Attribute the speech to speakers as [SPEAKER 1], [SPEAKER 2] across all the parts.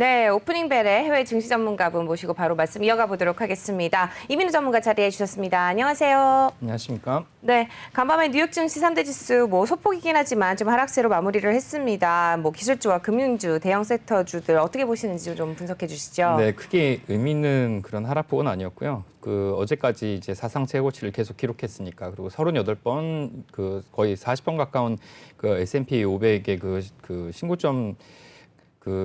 [SPEAKER 1] 네, 오프닝 벨의 해외 증시 전문가분 모시고 바로 말씀 이어가 보도록 하겠습니다. 이민우 전문가 자리해 주셨습니다. 안녕하세요.
[SPEAKER 2] 안녕하십니까.
[SPEAKER 1] 네, 간밤에 뉴욕 증시 3대 지수 소폭이긴 하지만 좀 하락세로 마무리를 했습니다. 기술주와 금융주, 대형 섹터주들 어떻게 보시는지 좀 분석해 주시죠.
[SPEAKER 2] 네, 크게 의미 있는 그런 하락폭은 아니었고요. 어제까지 이제 사상 최고치를 계속 기록했으니까, 그리고 38번 거의 40번 가까운 S&P 500의 신고점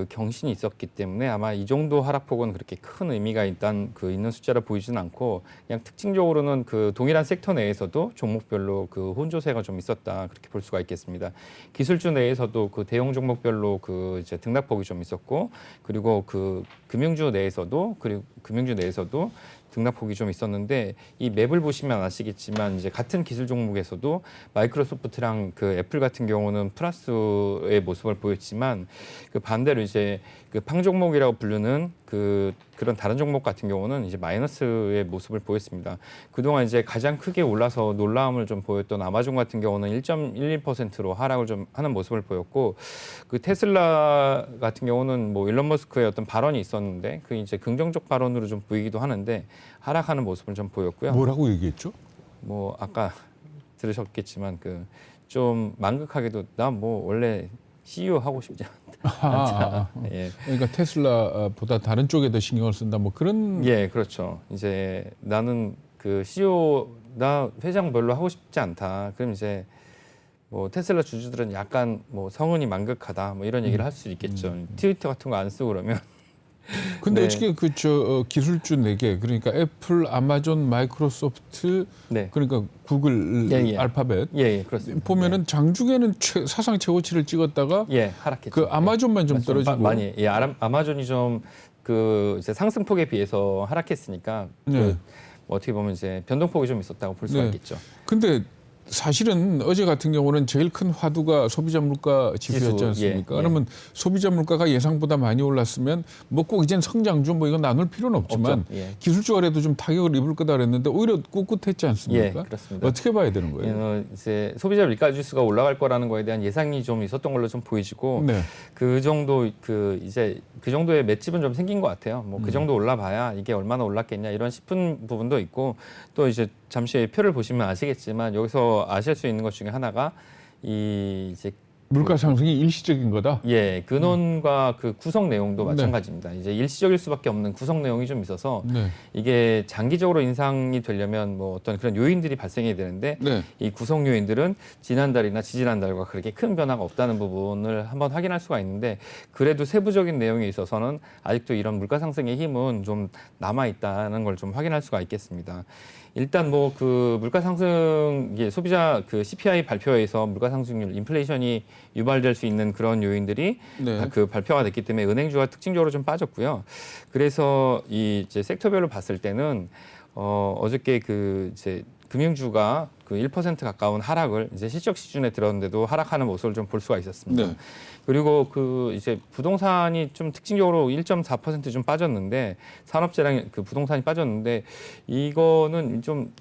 [SPEAKER 2] 경신이 있었기 때문에 아마 이 정도 하락폭은 그렇게 큰 의미가 있는 숫자를 보이지는 않고, 그냥 특징적으로는 동일한 섹터 내에서도 종목별로 혼조세가 좀 있었다, 그렇게 볼 수가 있겠습니다. 기술주 내에서도 대형 종목별로 이제 등락폭이 좀 있었고, 그리고 금융주 내에서도 등락폭이 좀 있었는데, 이 맵을 보시면 아시겠지만 이제 같은 기술 종목에서도 마이크로소프트랑 애플 같은 경우는 플러스의 모습을 보였지만, 반대로 이제 팡 종목이라고 부르는 그런 다른 종목 같은 경우는 이제 마이너스의 모습을 보였습니다. 그동안 이제 가장 크게 올라서 놀라움을 좀 보였던 아마존 같은 경우는 1.11%로 하락을 좀 하는 모습을 보였고, 테슬라 같은 경우는 일론 머스크의 어떤 발언이 있었는데 이제 긍정적 발언으로 좀 보이기도 하는데 하락하는 모습을 좀 보였고요.
[SPEAKER 3] 뭐라고 얘기했죠?
[SPEAKER 2] 아까 들으셨겠지만 좀 망극하게도 나 원래 CEO 하고 싶지 않다.
[SPEAKER 3] 예. 그러니까 테슬라보다 다른 쪽에 더 신경을 쓴다. 그런.
[SPEAKER 2] 예, 그렇죠. 이제 나는 CEO 나 회장 별로 하고 싶지 않다. 그럼 이제 테슬라 주주들은 약간 성은이 망극하다. 이런 얘기를 할 수 있겠죠. 트위터 같은 거 안 쓰고 그러면.
[SPEAKER 3] 근데
[SPEAKER 2] 네.
[SPEAKER 3] 어떻게 기술주 4개, 그러니까 애플, 아마존, 마이크로소프트,
[SPEAKER 2] 네.
[SPEAKER 3] 그러니까 구글,
[SPEAKER 2] 예.
[SPEAKER 3] 알파벳
[SPEAKER 2] 예, 그렇습니다.
[SPEAKER 3] 보면은 장중에는 사상 최고치를 찍었다가
[SPEAKER 2] 하락했죠.
[SPEAKER 3] 아마존만 좀 떨어지고
[SPEAKER 2] 많이. 아마존이 좀 이제 상승폭에 비해서 하락했으니까 어떻게 보면 이제 변동폭이 좀 있었다고 볼 수가 있겠죠.
[SPEAKER 3] 근데 사실은 어제 같은 경우는 제일 큰 화두가 소비자 물가 지수였지 않습니까? 그러면 소비자 물가가 예상보다 많이 올랐으면 꼭 이젠 성장주 이건 나눌 필요는 없지만 기술주가라도 좀 타격을 입을 거다 그랬는데 오히려 꿋꿋했지 않습니까?
[SPEAKER 2] 그렇습니다.
[SPEAKER 3] 어떻게 봐야 되는 거예요?
[SPEAKER 2] 이제 소비자 물가 지수가 올라갈 거라는 거에 대한 예상이 좀 있었던 걸로 좀 보이지고 그 정도 이제 그 정도의 맷집은 좀 생긴 것 같아요. 그 정도 올라봐야 이게 얼마나 올랐겠냐 이런 싶은 부분도 있고, 또 이제 잠시 표를 보시면 아시겠지만 여기서 아실 수 있는 것 중에 하나가 이제
[SPEAKER 3] 물가 상승이 일시적인 거다.
[SPEAKER 2] 예, 근원과 구성 내용도 마찬가지입니다. 이제 일시적일 수밖에 없는 구성 내용이 좀 있어서 이게 장기적으로 인상이 되려면 어떤 그런 요인들이 발생해야 되는데 이 구성 요인들은 지난달이나 지지난달과 그렇게 큰 변화가 없다는 부분을 한번 확인할 수가 있는데, 그래도 세부적인 내용에 있어서는 아직도 이런 물가 상승의 힘은 좀 남아 있다는 걸 좀 확인할 수가 있겠습니다. 일단 물가 상승, 소비자 CPI 발표에서 물가 상승률, 인플레이션이 유발될 수 있는 그런 요인들이 발표가 됐기 때문에 은행주가 특징적으로 좀 빠졌고요. 그래서 이제 섹터별로 봤을 때는 어저께 이제 금융주가 1% 가까운 하락을 이제 실적 시즌에 들었는데도 하락하는 모습을 좀 볼 수가 있었습니다. 그리고 이제 부동산이 좀 특징적으로 1.4% 좀 빠졌는데, 산업재랑 부동산이 빠졌는데, 이거는 좀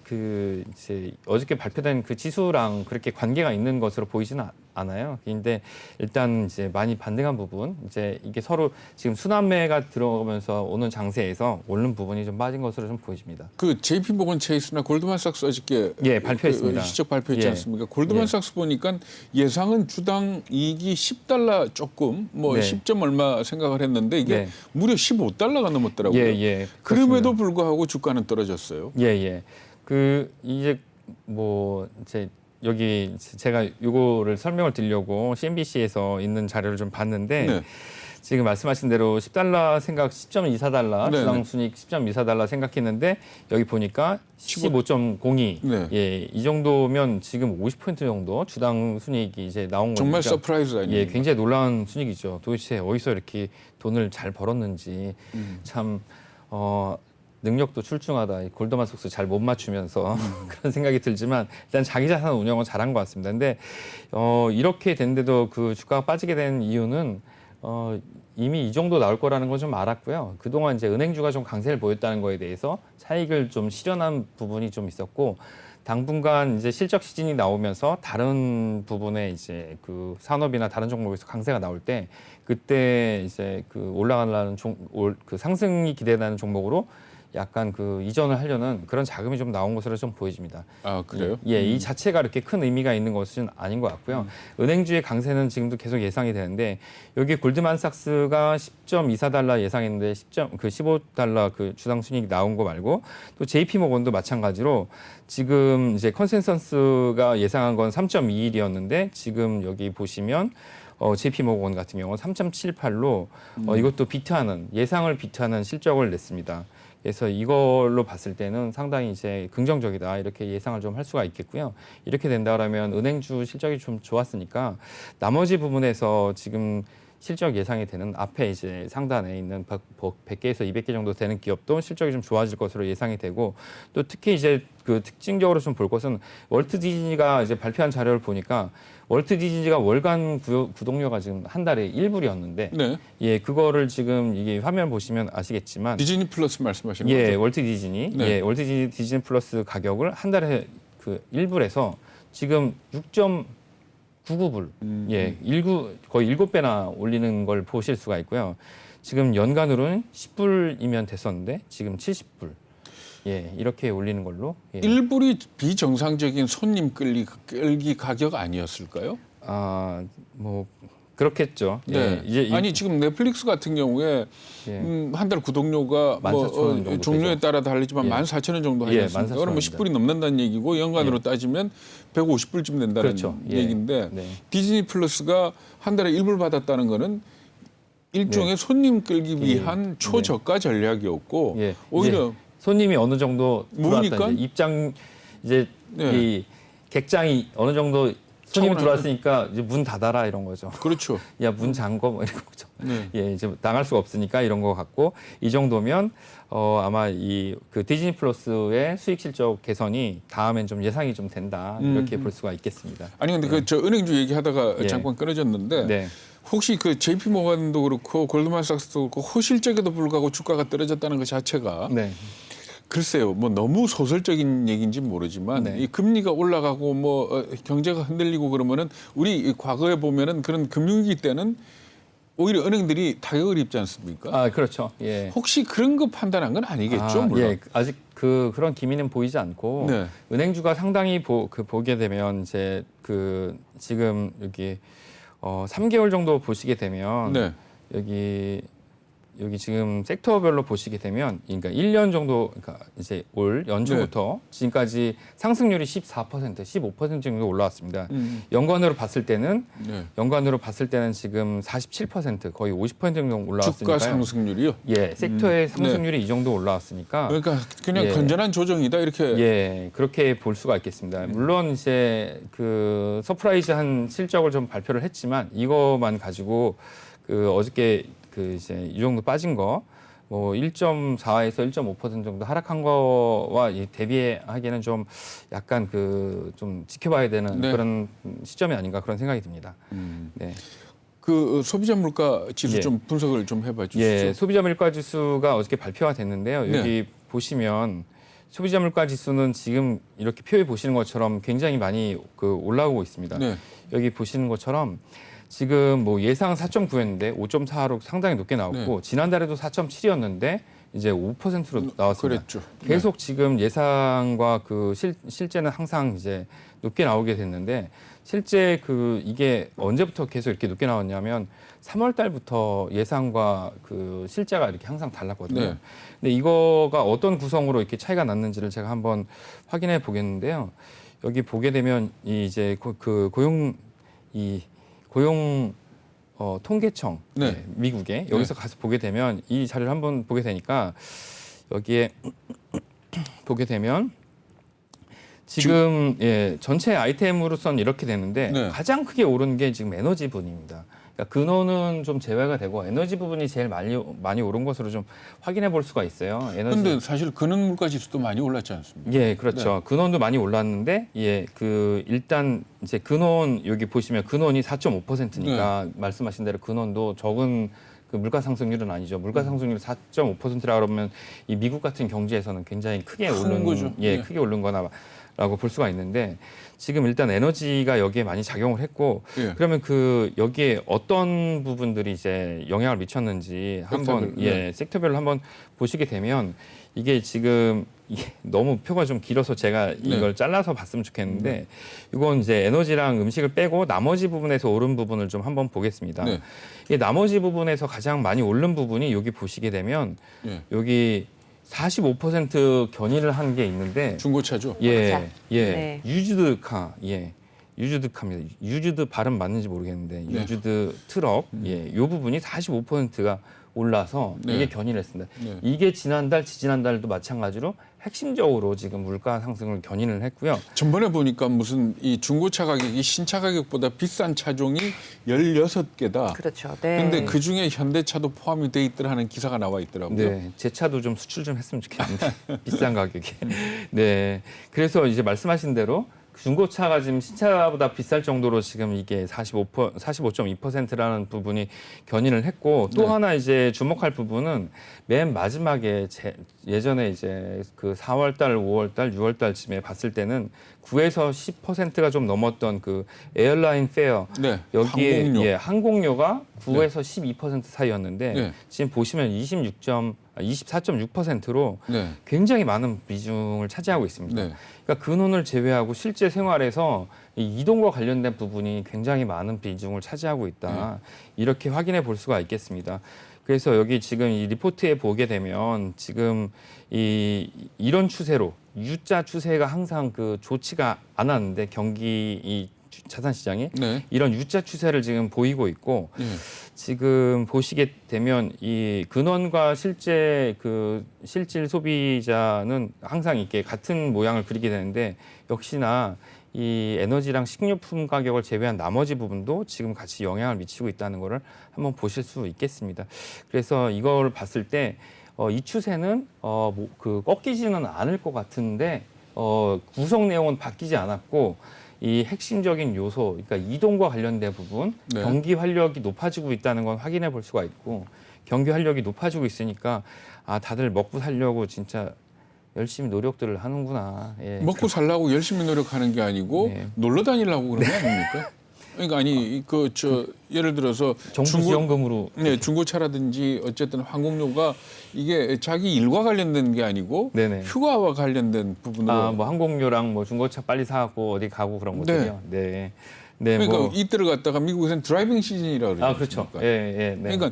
[SPEAKER 2] 이제 어저께 발표된 지수랑 그렇게 관계가 있는 것으로 보이지는 않아요. 근데 일단 이제 많이 반등한 부분, 이제 이게 서로 지금 순환매가 들어오면서 오는 장세에서 오른 부분이 좀 빠진 것으로 좀 보여집니다.
[SPEAKER 3] JP모건 체이스나 골드만삭스 어저께
[SPEAKER 2] 발표했습니다.
[SPEAKER 3] 실적 발표했지 않습니까? 골드만삭스 보니까 예상은 주당 이익이 $10 조금 10점 얼마 생각을 했는데 이게 무려 $15가 넘었더라고요. 그럼에도 불구하고 주가는 떨어졌어요.
[SPEAKER 2] 이제 이제 여기 제가 이거를 설명을 드리려고 CNBC에서 있는 자료를 좀 봤는데, 지금 말씀하신 대로 $10 생각 10.24달러, 주당 순이익 10.24달러 생각했는데 여기 보니까 15.02. 이 정도면 지금 50% 정도 주당 순이익이 이제 나온 거니까
[SPEAKER 3] 정말 서프라이즈 아니에요?
[SPEAKER 2] 굉장히 놀라운 순이익이죠. 도대체 어디서 이렇게 돈을 잘 벌었는지 참 능력도 출중하다. 골드만삭스 잘 못 맞추면서 그런 생각이 들지만 일단 자기 자산 운영은 잘한 것 같습니다. 근데 이렇게 됐는데도 주가가 빠지게 된 이유는 이미 이 정도 나올 거라는 건 좀 알았고요. 그동안 이제 은행주가 좀 강세를 보였다는 거에 대해서 차익을 좀 실현한 부분이 좀 있었고, 당분간 이제 실적 시즌이 나오면서 다른 부분에 이제 그 산업이나 다른 종목에서 강세가 나올 때 그때 이제 그 올라가려는 그 상승이 기대되는 종목으로 약간 그 이전을 하려는 그런 자금이 좀 나온 것으로 좀 보여집니다.
[SPEAKER 3] 아, 그래요?
[SPEAKER 2] 예, 이 자체가 이렇게 큰 의미가 있는 것은 아닌 것 같고요. 은행주의 강세는 지금도 계속 예상이 되는데 여기 골드만삭스가 10.24달러 예상했는데 15달러 그 주당 순이익 나온 거 말고 또 JP모건도 마찬가지로 지금 이제 컨센서스가 예상한 건 3.21이었는데 지금 여기 보시면 JP모건 같은 경우는 3.78로 이것도 비트하는 예상을 비트하는 실적을 냈습니다. 그래서 이걸로 봤을 때는 상당히 이제 긍정적이다 이렇게 예상을 좀 할 수가 있겠고요. 이렇게 된다라면 은행주 실적이 좀 좋았으니까 나머지 부분에서 지금 실적 예상이 되는 앞에 이제 상단에 있는 100개에서 200개 정도 되는 기업도 실적이 좀 좋아질 것으로 예상이 되고 또 특히 이제 그 특징적으로 좀 볼 것은 월트 디즈니가 이제 발표한 자료를 보니까 월트 디즈니가 월간 구독료가 지금 한 달에 1불이었는데
[SPEAKER 3] 네.
[SPEAKER 2] 예, 그거를 지금 이게 화면 보시면 아시겠지만
[SPEAKER 3] 디즈니 플러스 말씀하시는
[SPEAKER 2] 예,
[SPEAKER 3] 거죠?
[SPEAKER 2] 월트 디즈니.
[SPEAKER 3] 네.
[SPEAKER 2] 예, 월트 디즈니 플러스 가격을 한 달에 그 1불에서 지금 6.99불. 예, 거의 7배나 올리는 걸 보실 수가 있고요. 지금 연간으로는 10불이면 됐었는데 지금 70불. 예, 이렇게 올리는 걸로. 예.
[SPEAKER 3] 1불이 비정상적인 손님 끌기 가격 아니었을까요?
[SPEAKER 2] 아, 뭐 그렇겠죠.
[SPEAKER 3] 네.
[SPEAKER 2] 예, 이제
[SPEAKER 3] 아니 지금 넷플릭스 같은 경우에
[SPEAKER 2] 예.
[SPEAKER 3] 한 달 구독료가
[SPEAKER 2] 14,000원 정도
[SPEAKER 3] 종류에
[SPEAKER 2] 되죠.
[SPEAKER 3] 따라 다르지만
[SPEAKER 2] 예.
[SPEAKER 3] 14,000원 정도 하지
[SPEAKER 2] 예,
[SPEAKER 3] 않습니까?
[SPEAKER 2] 14,000원
[SPEAKER 3] 그러면
[SPEAKER 2] 입니다.
[SPEAKER 3] 10불이 넘는다는 얘기고 연간으로 따지면 150불쯤 된다는
[SPEAKER 2] 그렇죠. 예.
[SPEAKER 3] 얘기인데
[SPEAKER 2] 네.
[SPEAKER 3] 디즈니 플러스가 한 달에 1불 받았다는 거는 일종의 손님 끌기 위한 초저가 전략이었고
[SPEAKER 2] 예.
[SPEAKER 3] 오히려
[SPEAKER 2] 이제 손님이 어느 정도
[SPEAKER 3] 모이니까?
[SPEAKER 2] 들어왔다. 이제 입장 이제
[SPEAKER 3] 네.
[SPEAKER 2] 이 객장이 어느 정도 손님이
[SPEAKER 3] 차분하게.
[SPEAKER 2] 들어왔으니까 이제 문 닫아라 이런 거죠.
[SPEAKER 3] 그렇죠.
[SPEAKER 2] 야, 문 잠궈 뭐 이런 거죠.
[SPEAKER 3] 네.
[SPEAKER 2] 예, 이제 나갈 수가 없으니까 이런 거 같고 이 정도면 아마 이 그 디즈니 플러스의 수익 실적 개선이 다음엔 좀 예상이 좀 된다 이렇게 볼 수가 있겠습니다.
[SPEAKER 3] 아니 근데 그 저 은행주 얘기하다가
[SPEAKER 2] 예.
[SPEAKER 3] 잠깐 끊어졌는데
[SPEAKER 2] 네.
[SPEAKER 3] 혹시 그 JP 모건도 그렇고 골드만삭스도 그렇고 호실적에도 불구하고 주가가 떨어졌다는 것 자체가
[SPEAKER 2] 네.
[SPEAKER 3] 글쎄요, 뭐 너무 소설적인 얘기인지 모르지만
[SPEAKER 2] 네.
[SPEAKER 3] 이 금리가 올라가고 뭐 경제가 흔들리고 그러면은 우리 과거에 보면은 그런 금융위기 때는 오히려 은행들이 타격을 입지 않습니까?
[SPEAKER 2] 아, 그렇죠. 예.
[SPEAKER 3] 혹시 그런 거 판단한 건 아니겠죠, 물론.
[SPEAKER 2] 예, 아직 그런 기미는 보이지 않고
[SPEAKER 3] 네.
[SPEAKER 2] 은행주가 상당히 보게 되면 이제 그 지금 여기 3개월 정도 보시게 되면
[SPEAKER 3] 네.
[SPEAKER 2] 여기 지금 섹터별로 보시게 되면 그러니까 1년 정도 그러니까 이제 올 연초부터 지금까지 상승률이 14%, 15% 정도 올라왔습니다. 연간으로 봤을 때는 지금 47% 거의 50% 정도 올라왔으니까요.
[SPEAKER 3] 주가 상승률이요?
[SPEAKER 2] 예, 섹터의 상승률이 이 정도 올라왔으니까
[SPEAKER 3] 그러니까 그냥
[SPEAKER 2] 예.
[SPEAKER 3] 건전한 조정이다 이렇게.
[SPEAKER 2] 예, 그렇게 볼 수가 있겠습니다. 물론 이제 그 서프라이즈한 실적을 좀 발표를 했지만 이거만 가지고 그 어저께 그 이제 이 정도 빠진 거 뭐 1.4에서 1.5% 정도 하락한 거와 대비하기에는 좀 약간 그 좀 지켜봐야 되는
[SPEAKER 3] 네.
[SPEAKER 2] 그런 시점이 아닌가 그런 생각이 듭니다. 네.
[SPEAKER 3] 그 소비자 물가 지수
[SPEAKER 2] 예.
[SPEAKER 3] 좀 분석을 좀 해봐 주시죠.
[SPEAKER 2] 예, 소비자 물가 지수가 어저께 발표가 됐는데요. 여기 보시면 소비자 물가 지수는 지금 이렇게 표에 보시는 것처럼 굉장히 많이 그 올라오고 있습니다.
[SPEAKER 3] 네.
[SPEAKER 2] 여기 보시는 것처럼 지금 뭐 예상 4.9였는데 5.4로 상당히 높게 나왔고 지난달에도 4.7이었는데 이제 5%로 나왔습니다.
[SPEAKER 3] 그랬죠.
[SPEAKER 2] 계속 지금 예상과 그 실제는 항상 이제 높게 나오게 됐는데 실제 그 이게 언제부터 계속 이렇게 높게 나왔냐면 3월 달부터 예상과 그 실제가 이렇게 항상 달랐거든요.
[SPEAKER 3] 네.
[SPEAKER 2] 근데 이거가 어떤 구성으로 이렇게 차이가 났는지를 제가 한번 확인해 보겠는데요. 여기 보게 되면 이제 그 고용 통계청
[SPEAKER 3] 네.
[SPEAKER 2] 미국에 여기서 가서 보게 되면 이 자료를 한번 보게 되니까 여기에 보게 되면 지금 전체 아이템으로선 이렇게 되는데
[SPEAKER 3] 네.
[SPEAKER 2] 가장 크게 오른 게 지금 에너지 부분입니다. 그러니까 근원은 좀 제외가 되고 에너지 부분이 제일 많이 오른 것으로 좀 확인해 볼 수가 있어요.
[SPEAKER 3] 그런데 사실 근원 물가 지수도 많이 올랐지 않습니까?
[SPEAKER 2] 예, 그렇죠. 근원도 많이 올랐는데, 일단 이제 근원 여기 보시면 근원이 4.5%니까 말씀하신 대로 근원도 적은 그 물가 상승률은 아니죠. 물가 상승률 4.5%라 그러면 이 미국 같은 경제에서는 굉장히 크게 오른
[SPEAKER 3] 거죠.
[SPEAKER 2] 크게 오른 거나 라고 볼 수가 있는데 지금 일단 에너지가 여기에 많이 작용을 했고
[SPEAKER 3] 예.
[SPEAKER 2] 그러면 그 여기에 어떤 부분들이 이제 영향을 미쳤는지 한번 섹터별로 한번 보시게 되면 이게 지금 이게 너무 표가 좀 길어서 제가 이걸 잘라서 봤으면 좋겠는데 이건 이제 에너지랑 음식을 빼고 나머지 부분에서 오른 부분을 좀 한번 보겠습니다. 이 나머지 부분에서 가장 많이 오른 부분이 여기 보시게 되면 여기 45% 견인을 한 게 있는데
[SPEAKER 3] 중고차죠.
[SPEAKER 1] 네.
[SPEAKER 2] 유즈드 유즈드카입니다. 유즈드 발음 맞는지 모르겠는데 유즈드 트럭 이 부분이 45%가 올라서 이게 견인을 했습니다. 이게 지지난달도 마찬가지로 핵심적으로 지금 물가 상승을 견인을 했고요.
[SPEAKER 3] 전번에 보니까 무슨 이 중고차 가격이 신차 가격보다 비싼 차종이 16개다.
[SPEAKER 1] 그렇죠. 네.
[SPEAKER 3] 근데 그중에 현대차도 포함이 돼 있더라 하는 기사가 나와 있더라고요.
[SPEAKER 2] 네, 제 차도 좀 수출 좀 했으면 좋겠는데 비싼 가격에. 네, 그래서 이제 말씀하신 대로 중고차가 지금 신차보다 비쌀 정도로 지금 이게 45.2%라는 부분이 견인을 했고 또 하나 이제 주목할 부분은 맨 마지막에 예전에 이제 그 4월달, 5월달, 6월달쯤에 봤을 때는 9에서 10%가 좀 넘었던 그 에어라인 페어 여기에 항공료가 9에서 12% 사이였는데 지금 보시면 24.6%로 굉장히 많은 비중을 차지하고 있습니다. 그러니까 근원을 제외하고 실제 생활에서 이 이동과 관련된 부분이 굉장히 많은 비중을 차지하고 있다. 이렇게 확인해 볼 수가 있겠습니다. 그래서 여기 지금 이 리포트에 보게 되면 지금 이런 추세로 U자 추세가 항상 그 좋지가 않았는데 경기 이 자산 시장이 이런 U자 추세를 지금 보이고 있고 지금 보시게 되면 이 근원과 실질 소비자는 항상 이렇게 같은 모양을 그리게 되는데 역시나 이 에너지랑 식료품 가격을 제외한 나머지 부분도 지금 같이 영향을 미치고 있다는 것을 한번 보실 수 있겠습니다. 그래서 이걸 봤을 때 이 추세는 꺾이지는 않을 것 같은데 구성 내용은 바뀌지 않았고 이 핵심적인 요소, 그러니까 이동과 관련된 부분, 경기 활력이 높아지고 있다는 건 확인해 볼 수가 있고 경기 활력이 높아지고 있으니까 다들 먹고 살려고 진짜 열심히 노력들을 하는구나.
[SPEAKER 3] 먹고 살려고 열심히 노력하는 게 아니고 놀러 다니려고 그런 거 아닙니까? 그러니까 예를 들어서
[SPEAKER 2] 정부지원금으로
[SPEAKER 3] 중고차라든지 어쨌든 항공료가 이게 자기 일과 관련된 게 아니고 휴가와 관련된 부분으로
[SPEAKER 2] 뭐 항공료랑 뭐 중고차 빨리 사고 어디 가고 그런 것들이요.
[SPEAKER 3] 그러니까 이때를 갖다가 미국에서는 드라이빙 시즌이라고 그러죠.
[SPEAKER 2] 그렇죠.
[SPEAKER 3] 그러니까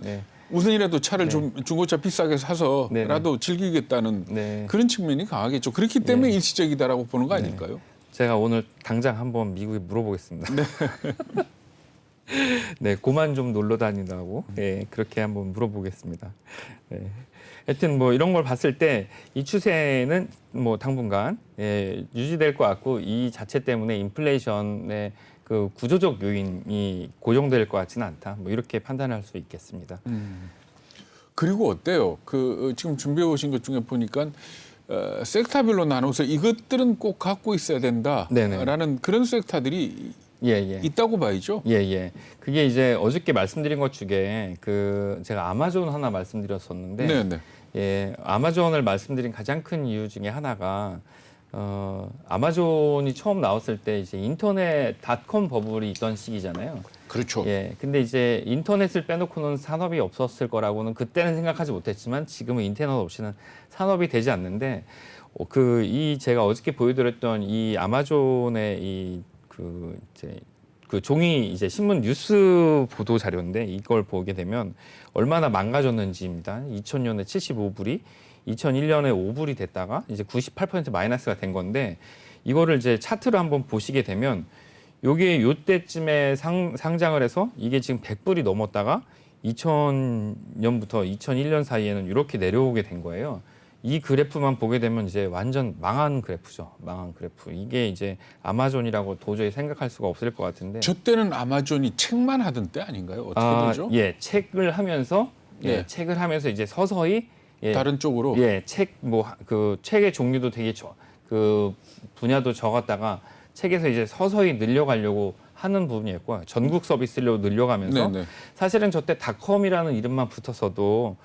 [SPEAKER 3] 우선이라도 차를 좀 중고차 비싸게 사서라도 즐기겠다는 그런 측면이 강하겠죠. 그렇기 때문에 일시적이다라고 보는 거 아닐까요?
[SPEAKER 2] 제가 오늘 당장 한번 미국에 물어보겠습니다. 고만 좀 놀러 다닌다고 그렇게 한번 물어보겠습니다. 하여튼 뭐 이런 걸 봤을 때 이 추세는 뭐 당분간 유지될 것 같고 이 자체 때문에 인플레이션의 그 구조적 요인이 고정될 것 같지는 않다. 뭐 이렇게 판단할 수 있겠습니다.
[SPEAKER 3] 그리고 어때요? 지금 준비해 오신 것 중에 보니까 섹터별로 나눠서 이것들은 꼭 갖고 있어야 된다라는 그런 섹터들이 있다고 봐야죠.
[SPEAKER 2] 그게 이제 어저께 말씀드린 것 중에 제가 아마존 하나 말씀드렸었는데 아마존을 말씀드린 가장 큰 이유 중에 하나가 아마존이 처음 나왔을 때 이제 인터넷 닷컴 버블이 있던 시기잖아요.
[SPEAKER 3] 그렇죠.
[SPEAKER 2] 근데 이제 인터넷을 빼놓고는 산업이 없었을 거라고는 그때는 생각하지 못했지만 지금은 인터넷 없이는 산업이 되지 않는데 제가 어저께 보여드렸던 이 아마존의 그 종이 이제 신문 뉴스 보도 자료인데 이걸 보게 되면 얼마나 망가졌는지입니다. 2000년에 75불이 2001년에 5불이 됐다가 이제 98% 마이너스가 된 건데 이거를 이제 차트로 한번 보시게 되면 요게 요때쯤에 상장을 해서 이게 지금 100불이 넘었다가 2000년부터 2001년 사이에는 이렇게 내려오게 된 거예요. 이 그래프만 보게 되면 이제 완전 망한 그래프죠. 망한 그래프. 이게 이제 아마존이라고 도저히 생각할 수가 없을 것 같은데.
[SPEAKER 3] 저 때는 아마존이 책만 하던 때 아닌가요? 어떻게 되죠?
[SPEAKER 2] 책을 하면서 책을 하면서 이제 서서히
[SPEAKER 3] 다른 쪽으로
[SPEAKER 2] 책의 종류도 되게 분야도 적었다가 책에서 이제 서서히 늘려가려고 하는 부분이었고 전국 서비스로 늘려가면서 사실은 저 때 닷컴이라는 이름만 붙었어도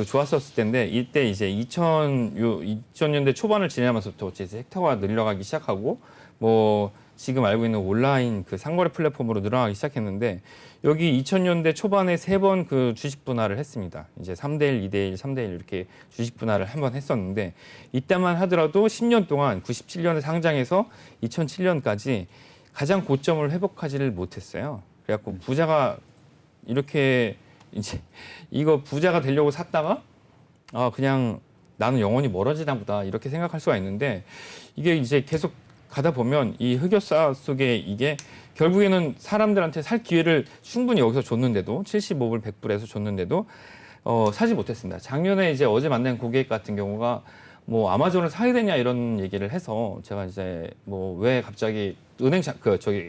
[SPEAKER 2] 좋았었을 텐데 이때 이제 2000년대 초반을 지나면서부터 이제 섹터가 늘어가기 시작하고 뭐 지금 알고 있는 온라인 그 상거래 플랫폼으로 늘어나기 시작했는데 여기 2000년대 초반에 3번 그 주식 분할을 했습니다. 이제 3대1, 2대1, 3대1 이렇게 주식 분할을 한 번 했었는데 이때만 하더라도 10년 동안 97년에 상장해서 2007년까지 가장 고점을 회복하지를 못했어요. 그래갖고 부자가 이렇게 이제 이거 부자가 되려고 샀다가 그냥 나는 영원히 멀어지나 보다 이렇게 생각할 수가 있는데 이게 이제 계속 가다 보면 이 흑역사 속에 이게 결국에는 사람들한테 살 기회를 충분히 여기서 줬는데도 75불 100불에서 줬는데도 사지 못했습니다. 작년에 이제 어제 만난 고객 같은 경우가 뭐 아마존을 사야 되냐 이런 얘기를 해서 제가 이제 뭐 왜 갑자기 은행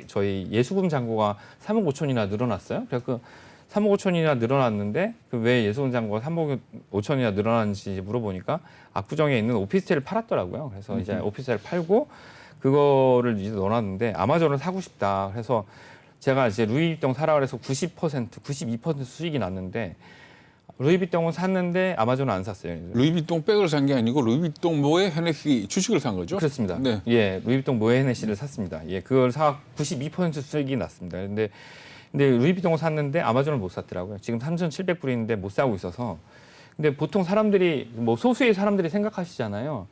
[SPEAKER 2] 저희 예수금 잔고가 3억 5천이나 늘어났어요. 그래서 그 3억 5천이나 늘어났는데 그 왜 예수금 잔고가 3억 5천이나 늘어났는지 물어보니까 압구정에 있는 오피스텔을 팔았더라고요. 그래서 이제 오피스텔을 팔고 그거를 이제 넣어놨는데 아마존을 사고 싶다. 그래서 제가 이제 루이비통 사라 그래서 92% 수익이 났는데 루이비통은 샀는데 아마존은 안 샀어요.
[SPEAKER 3] 루이비통 백을 산 게 아니고 루이비통 모에 헤네시 주식을 산 거죠?
[SPEAKER 2] 그렇습니다.
[SPEAKER 3] 네.
[SPEAKER 2] 예, 루이비통 모에 헤네시를 샀습니다. 예, 그걸 92% 수익이 났습니다. 근데 루이비통을 샀는데 아마존을 못 샀더라고요. 지금 3,700불인데 못 사고 있어서. 근데 보통 사람들이 뭐 소수의 사람들이 생각하시잖아요.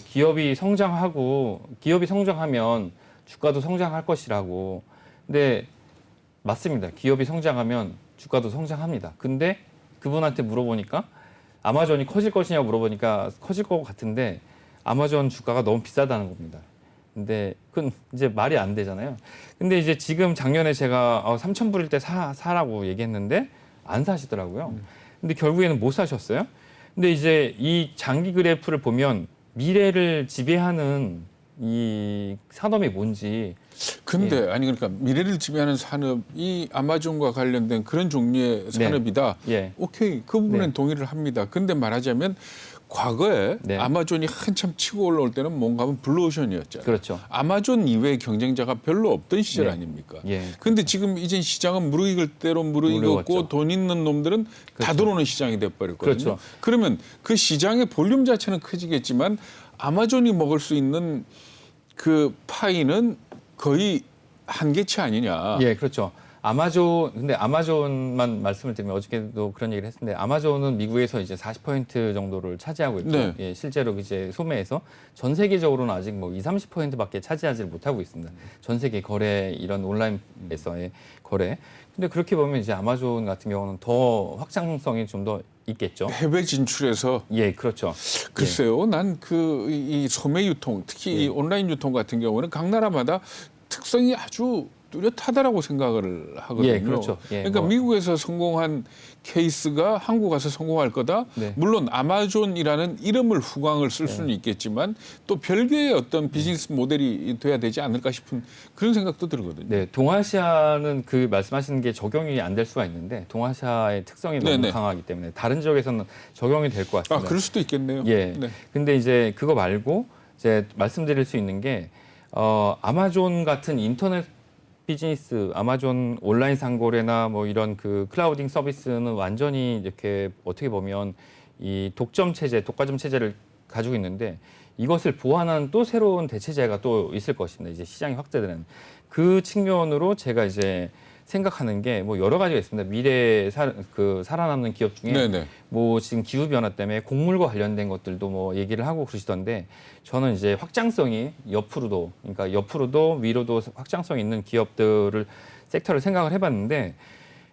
[SPEAKER 2] 기업이 성장하면 주가도 성장할 것이라고. 근데 맞습니다. 기업이 성장하면 주가도 성장합니다. 근데 그분한테 물어보니까 아마존이 커질 것이냐고 물어보니까 커질 것 같은데 아마존 주가가 너무 비싸다는 겁니다. 근데 그건 이제 말이 안 되잖아요. 근데 이제 지금 작년에 제가 3,000불일 때 사라고 얘기했는데 안 사시더라고요. 근데 결국에는 못 사셨어요. 근데 이제 이 장기 그래프를 보면 미래를 지배하는 이 산업이 뭔지.
[SPEAKER 3] 근데 아니 그러니까 미래를 지배하는 산업이 아마존과 관련된 그런 종류의 산업이다.
[SPEAKER 2] 예.
[SPEAKER 3] 오케이. 그 부분은 동의를 합니다. 근데 말하자면 과거에 아마존이 한참 치고 올라올 때는 뭔가 하면 블루오션이었잖아요.
[SPEAKER 2] 그렇죠.
[SPEAKER 3] 아마존 이외의 경쟁자가 별로 없던 시절 아닙니까? 그런데 지금 이젠 시장은 무르익을 대로 무르익었고 돈 있는 놈들은 다 들어오는 시장이 돼버렸거든요.
[SPEAKER 2] 그렇죠.
[SPEAKER 3] 그러면 그 시장의 볼륨 자체는 커지겠지만 아마존이 먹을 수 있는 그 파이는 거의 한계치 아니냐.
[SPEAKER 2] 예, 그렇죠. 근데 아마존만 말씀을 드리면 어저께도 그런 얘기를 했는데 아마존은 미국에서 이제 40% 정도를 차지하고 있고 예, 실제로 이제 소매에서 전 세계적으로는 아직 뭐 20-30%밖에 차지하지 못하고 있습니다. 전 세계 거래 이런 온라인에서의 거래. 근데 그렇게 보면 이제 아마존 같은 경우는 더 확장성이 좀 더 있겠죠.
[SPEAKER 3] 해외 진출해서.
[SPEAKER 2] 예, 그렇죠.
[SPEAKER 3] 글쎄요, 난 이 소매 유통, 특히 이 온라인 유통 같은 경우는 각 나라마다 특성이 아주 뚜렷하다라고 생각을 하거든요.
[SPEAKER 2] 예, 그렇죠. 예,
[SPEAKER 3] 그러니까 미국에서 성공한 케이스가 한국 가서 성공할 거다. 물론 아마존이라는 이름을 후광을 쓸 수는 있겠지만 또 별개의 어떤 비즈니스 모델이 돼야 되지 않을까 싶은 그런 생각도 들거든요.
[SPEAKER 2] 네, 동아시아는 그 말씀하시는 게 적용이 안 될 수가 있는데 동아시아의 특성이 너무 강하기 때문에 다른 지역에서는 적용이 될 것 같습니다.
[SPEAKER 3] 그럴 수도 있겠네요.
[SPEAKER 2] 예. 근데 이제 그거 말고 이제 말씀드릴 수 있는 게 아마존 같은 인터넷 비즈니스, 아마존 온라인 상거래나 뭐 이런 그 클라우딩 서비스는 완전히 이렇게 어떻게 보면 이 독과점 체제를 가지고 있는데 이것을 보완하는 또 새로운 대체제가 또 있을 것입니다. 이제 시장이 확대되는 그 측면으로 제가 이제 생각하는 게 뭐 여러 가지가 있습니다. 미래에 살아남는 기업 중에 뭐 지금 기후 변화 때문에 곡물과 관련된 것들도 뭐 얘기를 하고 그러시던데 저는 이제 확장성이 옆으로도 위로도 확장성 있는 기업들을 섹터를 생각을 해봤는데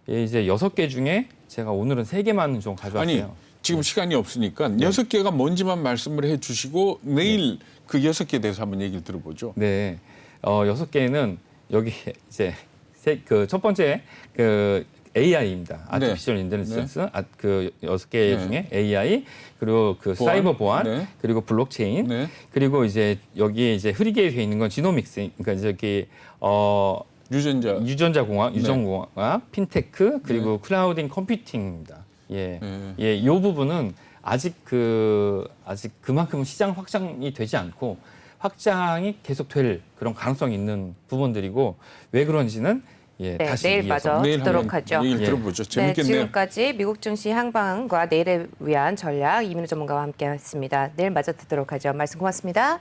[SPEAKER 2] 이제 6개 중에 제가 오늘은 3개만 좀 가져왔어요.
[SPEAKER 3] 아니 지금 시간이 없으니까 6개가 뭔지만 말씀을 해주시고 내일 그 6개 대해서 한번 얘기를 들어보죠.
[SPEAKER 2] 네, 6개는 여기 이제 첫 번째 AI입니다. 아티피셜 인텔리전스. 그 6개 중에 AI 그리고 사이버 보안 그리고 블록체인 그리고 이제 여기에 이제 흐리게 되어 있는 건 지노믹스. 그러니까 이제 유전자 공학, 유전공학, 핀테크 그리고 클라우딩 컴퓨팅입니다. 이 부분은 아직 그만큼 시장 확장이 되지 않고 확장이 계속될 그런 가능성이 있는 부분들이고 왜 그런지는 다시
[SPEAKER 1] 내일
[SPEAKER 2] 이어서
[SPEAKER 1] 마저 듣도록 하죠.
[SPEAKER 3] 내일 들어보죠. 재밌겠네요.
[SPEAKER 1] 지금까지 미국 증시 향방과 내일을 위한 전략 이민우 전문가와 함께했습니다. 내일 마저 듣도록 하죠. 말씀 고맙습니다.